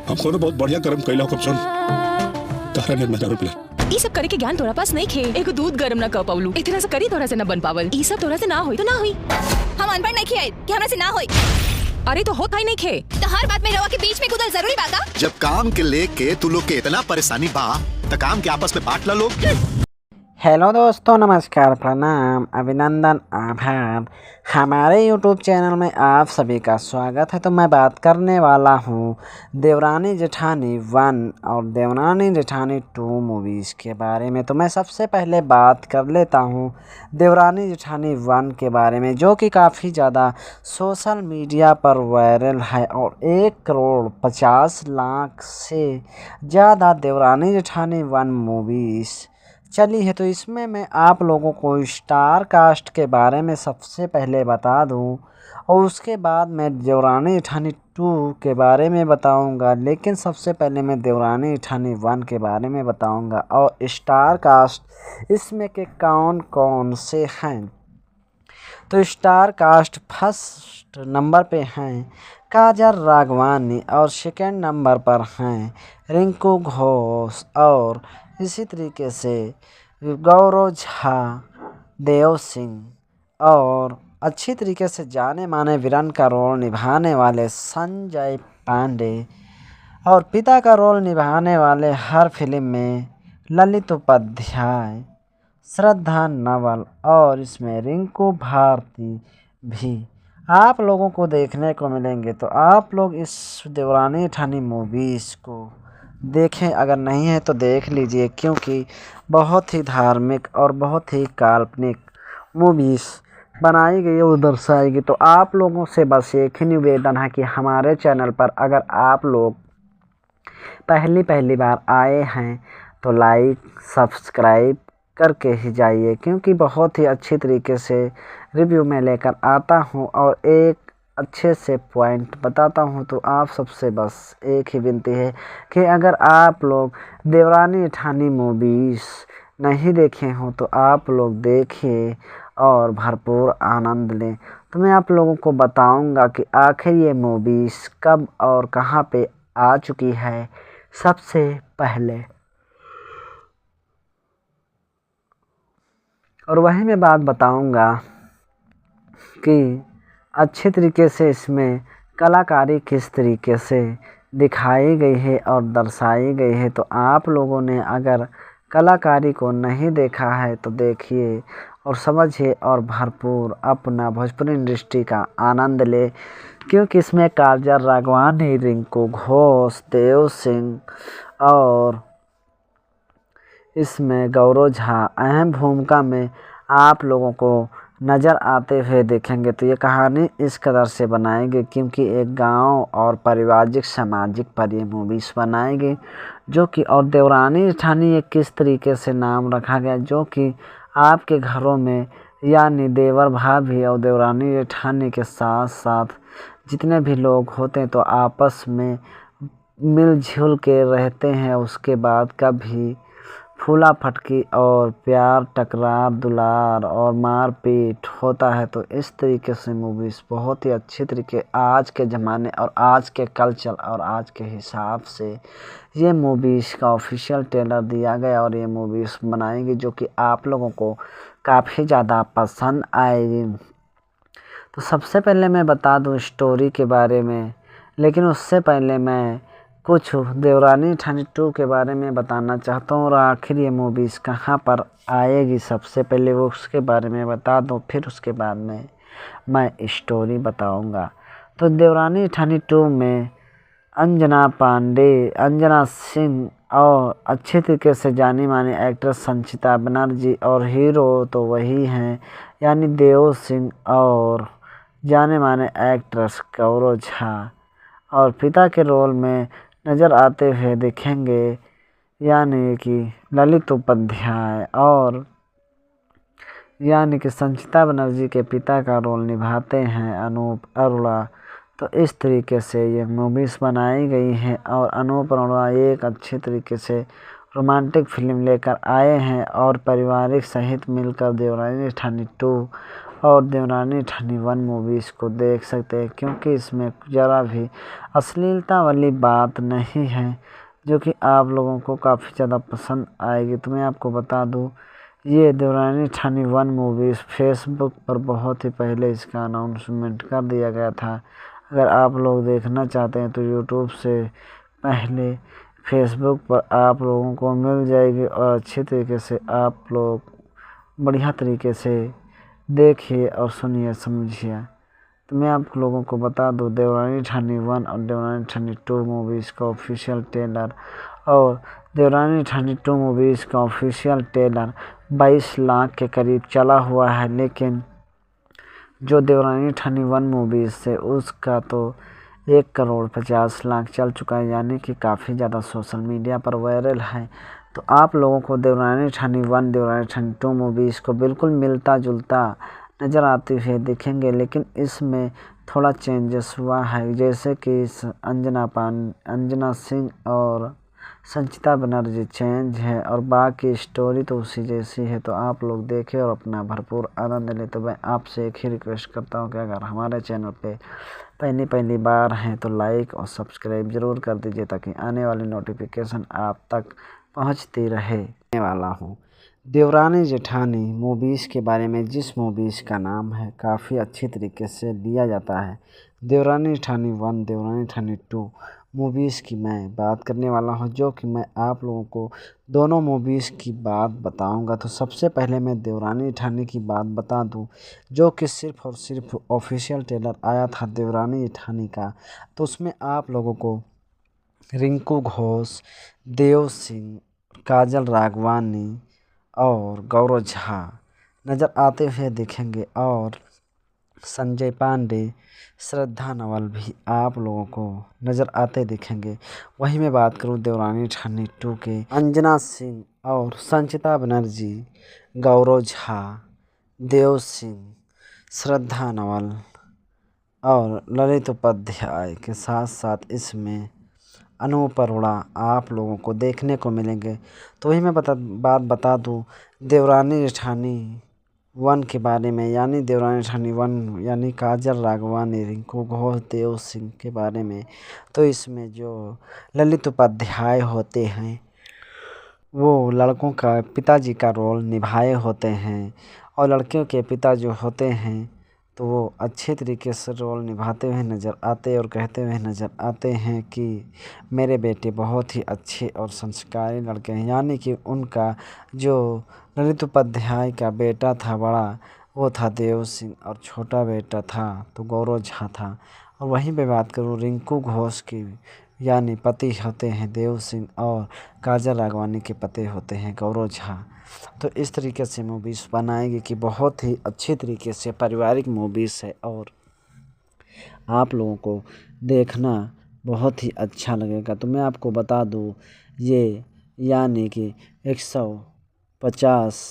हमको बहुत बढ़िया कर्म कैला हो कमसन तारा ने मेहरारू पिला ई सब करे के ज्ञान तोरा पास नहीं खे। एगो दूध गरम न कर पावलू, इतना से करी तोरा से न बन पावल। ई सब तोरा से ना होई तो ना होई। हम अनपढ़ नहीं खे कि हमरा से ना होई। अरे तो होता ही नहीं खे। तो हर बात में रवा के बीच में कुदल जरूरी बात है। जब काम के लेके तू लोग के इतना परेशानी बा तो काम के आपस में बांट ला लोग। हेलो दोस्तों, नमस्कार, प्रणाम, अभिनंदन, आभार। हमारे YouTube चैनल में आप सभी का स्वागत है। तो मैं बात करने वाला हूँ देवरानी जेठानी 1 और देवरानी जेठानी 2 मूवीज़ के बारे में। तो मैं सबसे पहले बात कर लेता हूँ देवरानी जेठानी 1 के बारे में, जो कि काफ़ी ज़्यादा सोशल मीडिया पर वायरल है और 1,50,00,000 से ज़्यादा देवरानी जेठानी 1 मूवीज़ चली है। तो इसमें मैं आप लोगों को स्टार कास्ट के बारे में सबसे पहले बता दूं और उसके बाद मैं देवरानी जेठानी 2 के बारे में बताऊंगा। लेकिन सबसे पहले मैं देवरानी जेठानी 1 के बारे में बताऊंगा और स्टार कास्ट इसमें के कौन कौन से हैं। तो स्टार कास्ट फर्स्ट नंबर पे हैं काजल राघवानी और सेकंड नंबर पर हैं रिंकू घोष और इसी तरीके से गौरव झा, देव सिंह और अच्छी तरीके से जाने माने विलन का रोल निभाने वाले संजय पांडे और पिता का रोल निभाने वाले हर फिल्म में ललित उपाध्याय, श्रद्धा नवल और इसमें रिंकू भारती भी आप लोगों को देखने को मिलेंगे। तो आप लोग इस देवरानी जेठानी मूवीज़ को देखें, अगर नहीं है तो देख लीजिए, क्योंकि बहुत ही धार्मिक और बहुत ही काल्पनिक मूवीज़ बनाई गई और दर्शाई गई। तो आप लोगों से बस एक ही निवेदन है कि हमारे चैनल पर अगर आप लोग पहली बार आए हैं तो लाइक सब्सक्राइब करके ही जाइए, क्योंकि बहुत ही अच्छी तरीके से रिव्यू में लेकर आता हूं और एक अच्छे से पॉइंट बताता हूं। तो आप सबसे बस एक ही विनती है कि अगर आप लोग देवरानी जेठानी मूवीज़ नहीं देखे हों तो आप लोग देखिए और भरपूर आनंद लें। तो मैं आप लोगों को बताऊंगा कि आखिर ये मूवीज़ कब और कहां पे आ चुकी है। सबसे पहले और वही मैं बात बताऊंगा कि अच्छे तरीके से इसमें कलाकारी किस तरीके से दिखाई गई है और दर्शाई गई है। तो आप लोगों ने अगर कलाकारी को नहीं देखा है तो देखिए और समझिए और भरपूर अपना भोजपुरी इंडस्ट्री का आनंद ले, क्योंकि इसमें काजल राघवानी, रिंकू घोष, देव सिंह और इसमें गौरव झा अहम भूमिका में आप लोगों को नज़र आते हुए देखेंगे। तो ये कहानी इस कदर से बनाएगी क्योंकि एक गांव और पारिवारिक सामाजिक पर ये मूवीज़ बनाएगी, जो कि और देवरानी जेठानी एक किस तरीके से नाम रखा गया, जो कि आपके घरों में यानी देवर भाभी और देवरानी जेठानी के साथ साथ जितने भी लोग होते हैं तो आपस में मिलजुल के रहते हैं। उसके बाद कभी फूला फटकी और प्यार, टकरार, दुलार और मारपीट होता है। तो इस तरीके से मूवीज़ बहुत ही अच्छी तरीके आज के ज़माने और आज के कल्चर और आज के हिसाब से ये मूवीज़ का ऑफिशियल ट्रेलर दिया गया और ये मूवीज़ बनाएगी, जो कि आप लोगों को काफ़ी ज़्यादा पसंद आएगी। तो सबसे पहले मैं बता दूं स्टोरी के बारे में, लेकिन उससे पहले मैं कुछ देवरानी जेठानी 2 के बारे में बताना चाहता हूँ और आखिर ये मूवीज़ कहाँ पर आएगी सबसे पहले वो उसके बारे में बता दूँ, फिर उसके बाद में मैं स्टोरी बताऊँगा। तो देवरानी जेठानी 2 में अंजना पांडे, अंजना सिंह और अच्छे तरीके से जानी मानी एक्ट्रेस संचिता बनर्जी और हीरो तो वही हैं यानी देव सिंह और जाने माने एक्ट्रेस गौरव झा और पिता के रोल में नज़र आते हुए दिखेंगे यानी कि ललित उपाध्याय और यानी कि संचिता बनर्जी के पिता का रोल निभाते हैं अनूप अरोड़ा। तो इस तरीके से ये मूवीज़ बनाई गई हैं और अनूप अरोड़ा एक अच्छे तरीके से रोमांटिक फिल्म लेकर आए हैं और पारिवारिक सहित मिलकर देवरानी जेठानी 2 और देवरानी ठनी 1 मूवीज़ को देख सकते हैं, क्योंकि इसमें ज़रा भी अश्लीलता वाली बात नहीं है, जो कि आप लोगों को काफ़ी ज़्यादा पसंद आएगी। तो मैं आपको बता दूँ, ये देवरानी ठनी 1 मूवीज़ फेसबुक पर बहुत ही पहले इसका अनाउंसमेंट कर दिया गया था। अगर आप लोग देखना चाहते हैं तो यूट्यूब से पहले फेसबुक पर आप लोगों को मिल जाएगी, और अच्छी तरीके से आप लोग बढ़िया तरीके से देखिए और सुनिए समझिए। तो मैं आप लोगों को बता दूं, देवरानी ठनी 1 और देवरानी ठनी 2 मूवीज़ का ऑफिशियल ट्रेलर और देवरानी ठनी 2 मूवीज़ का ऑफिशियल ट्रेलर 22 लाख के करीब चला हुआ है, लेकिन जो देवरानी ठनी 1 मूवीज़ से उसका तो 1,50,00,000 चल चुका है, यानी कि काफ़ी ज़्यादा सोशल मीडिया पर वायरल है। तो आप लोगों को देवरानी ठनी 1 देवरानी ठनी 2 मूवीज़ को बिल्कुल मिलता जुलता नज़र आते हुए दिखेंगे, लेकिन इसमें थोड़ा चेंजेस हुआ है, जैसे कि अंजना सिंह और संचिता बनर्जी चेंज है, और बाकी स्टोरी तो उसी जैसी है। तो आप लोग देखें और अपना भरपूर आनंद लें। तो मैं आपसे एक ही रिक्वेस्ट करता हूँ कि अगर हमारे चैनल पे पहली बार हैं तो लाइक और सब्सक्राइब ज़रूर कर दीजिए, ताकि आने वाली नोटिफिकेशन आप तक पहुँचती रहे। वाला हूँ देवरानी जेठानी मूवीज़ के बारे में, जिस मूवीज़ का नाम है काफ़ी अच्छी तरीके से लिया जाता है देवरानी ठनी 1 देवरानी ठनी 2 मूवीज़ की मैं बात करने वाला हूं, जो कि मैं आप लोगों को दोनों मूवीज़ की बात बताऊंगा। तो सबसे पहले मैं देवरानी ठनी की बात बता दूं, जो कि सिर्फ़ और सिर्फ ऑफिशियल ट्रेलर आया था देवरानी जेठानी का। तो उसमें आप लोगों को रिंकू घोष, देव सिंह, काजल राघवानी और गौरव झा नज़र आते हुए दिखेंगे, और संजय पांडे, श्रद्धा नवल भी आप लोगों को नज़र आते दिखेंगे। वहीं मैं बात करूं देवरानी ठनी 2 के, अंजना सिंह और संचिता बनर्जी, गौरव झा, देव सिंह, श्रद्धा नवल और ललित उपाध्याय के साथ साथ इसमें अनूप अरोड़ा आप लोगों को देखने को मिलेंगे। तो वही मैं बात बता दूं देवरानी जेठानी 1 के बारे में, यानी देवरानी जेठानी 1 यानी काजल राघवानी, रिंकू घोष, देव सिंह के बारे में। तो इसमें जो ललित उपाध्याय होते हैं वो लड़कों का पिताजी का रोल निभाए होते हैं, और लड़कियों के पिता जो होते हैं तो वो अच्छे तरीके से रोल निभाते हुए नज़र आते और कहते हुए नज़र आते हैं कि मेरे बेटे बहुत ही अच्छे और संस्कारी लड़के हैं। यानी कि उनका जो ललित उपाध्याय का बेटा था बड़ा, वो था देव सिंह, और छोटा बेटा था तो गौरव झा था। और वहीं पे बात करूँ रिंकू घोष की, यानी पति होते हैं देव सिंह, और काजल राघवानी के पति होते हैं गौरव झा। तो इस तरीके से मूवीज़ बनाएगी कि बहुत ही अच्छी तरीके से पारिवारिक मूवीज़ है, और आप लोगों को देखना बहुत ही अच्छा लगेगा। तो मैं आपको बता दूं, ये यानी कि 150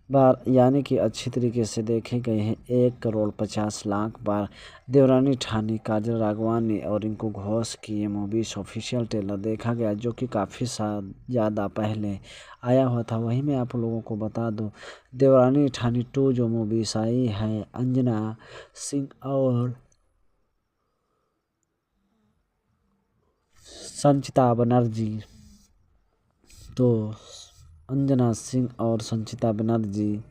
बार यानी कि अच्छी तरीके से देखे गए हैं 1,50,00,000 बार देवरानी ठानी, काजल राघवानी और रिंकू घोष की ये मूवीज़ ऑफिशियल ट्रेलर देखा गया, जो कि काफ़ी ज़्यादा पहले आया हुआ था। वहीं मैं आप लोगों को बता दूं देवरानी ठानी 2 जो मूवीज़ आई है अंजना सिंह और संचिता बनर्जी, तो अंजना सिंह और संचिता बनर्जी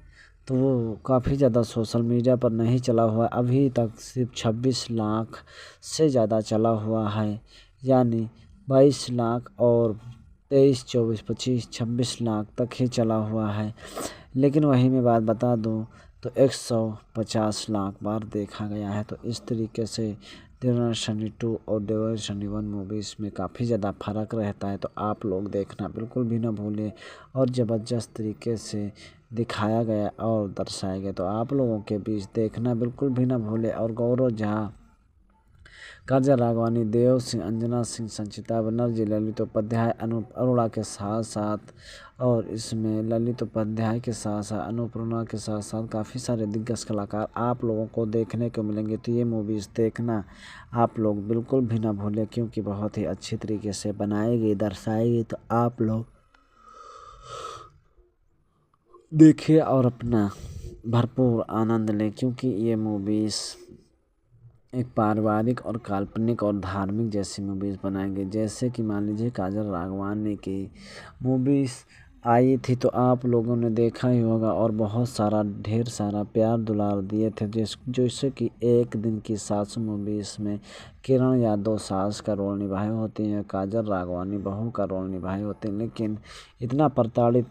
तो वो काफ़ी ज़्यादा सोशल मीडिया पर नहीं चला हुआ, अभी तक सिर्फ 26 लाख से ज़्यादा चला हुआ है, यानी 22 लाख और 23, 24, 25, 26 लाख तक ही चला हुआ है। लेकिन वही मैं बात बता दूं तो 150 लाख बार देखा गया है। तो इस तरीके से देवरानी जेठानी 2 और देवरानी जेठानी 1 मूवीज़ में काफ़ी ज़्यादा फ़र्क रहता है। तो आप लोग देखना बिल्कुल भी ना भूलें, और ज़बरदस्त तरीके से दिखाया गया और दर्शाया गया, तो आप लोगों के बीच देखना बिल्कुल भी ना भूलें। और गौरव झा, काजल राघवानी, देव सिंह, अंजना सिंह, संचिता बनर्जी, ललित उपाध्याय, अनूप अरोड़ा के साथ साथ, और इसमें ललित उपाध्याय के साथ साथ अनूप अरोड़ा के साथ साथ काफ़ी सारे दिग्गज कलाकार आप लोगों को देखने को मिलेंगे। तो ये मूवीज़ देखना आप लोग बिल्कुल भी ना भूलें, क्योंकि बहुत ही अच्छी तरीके से बनाएगी, दर्शाएगी। तो आप लोग देखिए और अपना भरपूर आनंद लें, क्योंकि ये मूवीज़ एक पारिवारिक और काल्पनिक और धार्मिक जैसी मूवीज़ बनाएंगे। जैसे कि मान लीजिए काजल राघवानी की मूवीज़ आई थी तो आप लोगों ने देखा ही होगा और बहुत सारा ढेर सारा प्यार दुलार दिए थे। जैसे कि एक दिन की सास मूवीज़ में किरण यादव सास का रोल निभाए होती हैं, काजल राघवानी बहू का रोल निभाए होते हैं। लेकिन इतना प्रताड़ित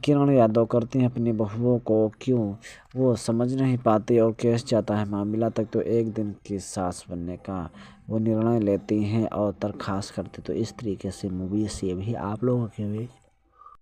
किरण यादव करती हैं अपनी बहुओं को, क्यों वो समझ नहीं पाती और केस जाता है मामला तक, तो एक दिन की सास बनने का वो निर्णय लेती हैं और दरखास्त करती। तो इस तरीके से मूवीज़ ये भी आप लोगों के भी